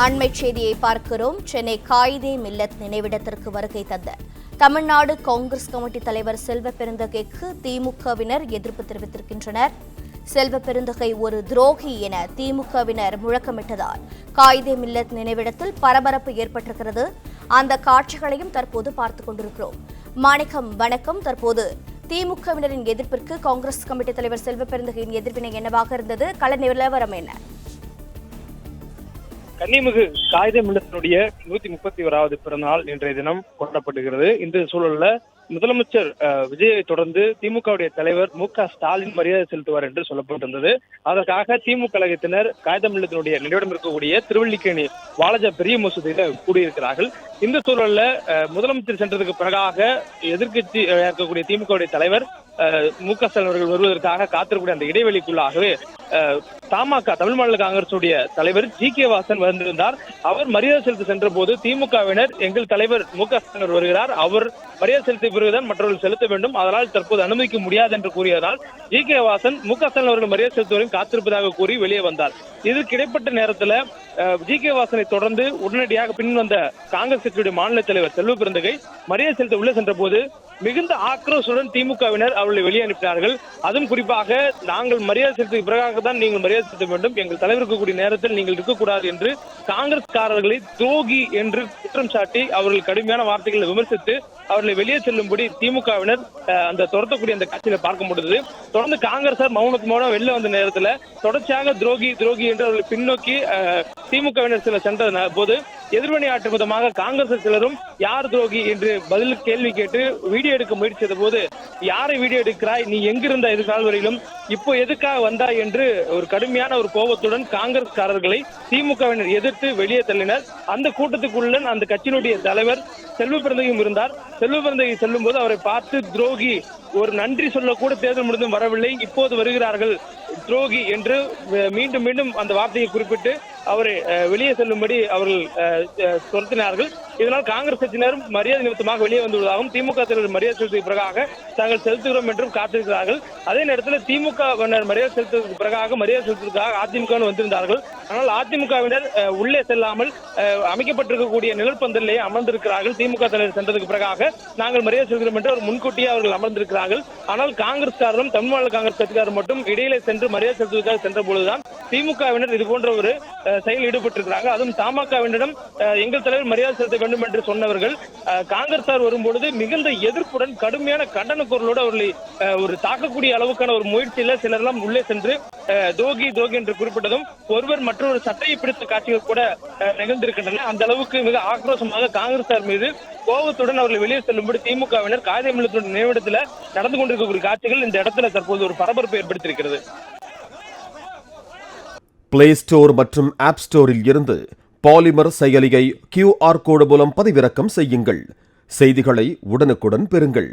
அண்மை செய்தியை பார்க்கிறோம். சென்னை காயிதே மில்லத் நினைவிடத்திற்கு வருகை தந்த தமிழ்நாடு காங்கிரஸ் கமிட்டி தலைவர் செல்வ பெருந்தகைக்கு திமுகவினர் எதிர்ப்பு தெரிவித்திருக்கின்றனர். செல்வ பெருந்தகை ஒரு துரோகி என திமுகவினர் முழக்கமிட்டதால் காயிதே மில்லத் நினைவிடத்தில் பரபரப்பு ஏற்பட்டிருக்கிறது. அந்த காட்சிகளையும் தற்போது பார்த்துக் கொண்டிருக்கிறோம். மாணிக்கம், வணக்கம். தற்போது திமுகவினரின் எதிர்ப்பிற்கு காங்கிரஸ் கமிட்டி தலைவர் செல்வ பெருந்தகையின் எதிர்வினை என்னவாக இருந்தது? கள நிலவரம் என்ன? கன்னிமிகு காயிதே மில்லத்தினுடைய 131வது பிறந்தநாள் இன்றைய தினம் கொண்டாடப்படுகிறது. இந்த சூழல்ல முதலமைச்சர் விஜயை தொடர்ந்து திமுகவுடைய தலைவர் மு.க.ஸ்டாலின் மரியாதை செலுத்துவார் என்று சொல்லப்பட்டிருந்தது. அதற்காக திமுக கழகத்தினர் காயிதே மில்லத்தினுடைய நினைவிடம் இருக்கக்கூடிய திருவல்லிக்கேணி வாலாஜா பெரிய மசூதியில கூடியிருக்கிறார்கள். இந்த சூழல்ல முதலமைச்சர் சென்றதுக்கு பிறகாக எதிர்க்கட்சி இருக்கக்கூடிய திமுகவுடைய தலைவர் மு.க.ஸ்டாலின் அவர்கள் வருவதற்காக காத்திருக்கக்கூடிய அந்த இடைவெளிக்குள்ளாகவே தமாக தமிழ் மாநில காங்கிரசுடைய தலைவர் ஜி.கே. வாசன் வந்திருந்தார். அவர் மரியாதை செலுத்த சென்ற போது திமுகவினர் எங்கள் தலைவர் மு.க.ஸ்டாலின் வருகிறார், அவர் மரியாதை செலுத்திய பிறகுதான் மற்றவர்கள் செலுத்த வேண்டும், அதனால் தற்போது அனுமதிக்க முடியாது என்று கூறியதால் ஜி.கே. வாசன் மு.க.ஸ்டாலின் அவர்கள் மரியாதை செலுத்துவதையும் காத்திருப்பதாக கூறி வெளியே வந்தார். இதற்கு இடைப்பட்ட நேரத்தில் ஜி.கே. வாசனை தொடர்ந்து உடனடியாக பின் வந்த காங்கிரஸ் கட்சியுடைய மாநில தலைவர் செல்வ பெருந்தகை மரியாதை செலுத்த உள்ளே சென்ற போது மிகுந்த ஆக்ரோஷுடன் திமுகவினர் அவர்களை வெளியே அனுப்பினார்கள். அதுவும் குறிப்பாக நாங்கள் மரியாதை செலுத்திய பிறகாக தான் நீங்கள் மரியாதை செலுத்த வேண்டும், எங்கள் தலைவருக்கு கூடிய நேரத்தில் நீங்கள் இருக்கக்கூடாது என்று காங்கிரஸ்காரர்களை துரோகி என்று குற்றம் சாட்டி அவர்கள் கடுமையான வார்த்தைகளை விமர்சித்து அவர்களை வெளியே செல்லும்படி திமுகவினர் அந்த துரத்தக்கூடிய அந்த காட்சியில பார்க்க முடிந்தது. தொடர்ந்து காங்கிரசார் மௌனம் வெளில வந்த நேரத்தில் தொடர்ச்சியாக துரோகி துரோகி என்று அவர்களை பின்னோக்கி திமுகவினர் சில சென்ற போது எதிர்வினை ஆற்றும் விதமாக காங்கிரஸ் சிலரும் யார் துரோகி என்று பதில் கேள்வி கேட்டு வீடியோ எடுக்க முயற்சி செய்த போது, யாரை வீடியோ எடுக்கிறாய், நீ எங்கிருந்த இது நாள் வரையிலும், இப்போ எதுக்காக வந்தாய் என்று ஒரு கடுமையான ஒரு கோபத்துடன் காங்கிரஸ்காரர்களை திமுகவினர் எதிர்த்து வெளியே தள்ளினர். அந்த கூட்டத்துக்குள்ள அந்த கட்சியினுடைய தலைவர் செல்வ பெருந்தகையும் இருந்தார். செல்வ பெருந்தகை செல்லும் போது அவரை பார்த்து துரோகி, ஒரு நன்றி சொல்லக்கூட தேர்தல் முடிந்தும் வரவில்லை, இப்போது வருகிறார்கள் துரோகி என்று மீண்டும் மீண்டும் அந்த வார்த்தையை குறிப்பிட்டு அவரை வெளியே செல்லும்படி அவர்கள் துரத்தினார்கள். இதனால் காங்கிரஸ் கட்சியினரும் மரியாதை நிமித்தமாக வெளியே வந்துள்ளதாகவும் திமுக தலைவர் மரியாதை செலுத்திய பிறகாக தாங்கள் செலுத்துகிறோம் என்றும் காத்திருக்கிறார்கள். அதே நேரத்தில் திமுக மரியாதை செலுத்துவதற்கு பிறகாக மரியாதை செலுத்துவதற்காக அதிமுக வந்திருந்தார்கள். ஆனால் அதிமுகவினர் உள்ளே செல்லாமல் அமைக்கப்பட்டிருக்கக்கூடிய நிழற்பந்தலிலே அமர்ந்திருக்கிறார்கள். திமுக தலைவர் சென்றதுக்கு பிறகாக நாங்கள் மரியாதை செலுத்துகிறோம் என்று ஒரு முன்கூட்டியே அவர்கள் அமர்ந்திருக்கிறார்கள். ஆனால் காங்கிரஸ்காரரும் தமிழ் மாநில காங்கிரஸ் கட்சிக்காரர் மட்டும் இடையிலே சென்று மரியாதை செலுத்துவதற்காக சென்ற பொழுதுதான் திமுகவினர் இது போன்ற ஒரு செயல் ஈடுபட்டிருக்கிறாங்க. அதுவும் தமாகவினரிடம் எங்கள் தலைவர் மரியாதை செலுத்த வேண்டும் என்று சொன்னவர்கள் காங்கிரசார் வரும்பொழுது மிகுந்த எதிர்ப்புடன் கடுமையான கண்டன குரலோடு அவர்களை ஒரு தாக்கக்கூடிய அளவுக்கான ஒரு முயற்சியில சிலரெல்லாம் உள்ளே சென்று துரோகி துரோகி என்று குறிப்பிட்டதும் ஒருவர் மற்றொரு சட்டையை பிடித்த காட்சிகள் கூட நிகழ்ந்திருக்கின்றன. அந்த அளவுக்கு மிக ஆக்ரோஷமாக காங்கிரசார் மீது கோபத்துடன் அவர்கள் வெளியே செல்லும்படி திமுகவினர் காயிதே மில்லத்துடைய நினைவிடத்தில் நடந்து கொண்டிருக்கக்கூடிய காட்சிகள் இந்த இடத்துல தற்போது ஒரு பரபரப்பை ஏற்படுத்தியிருக்கிறது. பிளே ஸ்டோர் மற்றும் ஆப் ஸ்டோரில் இருந்து பாலிமர் செயலியை QR கோடு மூலம் பதிவிறக்கம் செய்யுங்கள். செய்திகளை உடனுக்குடன் பெறுங்கள்.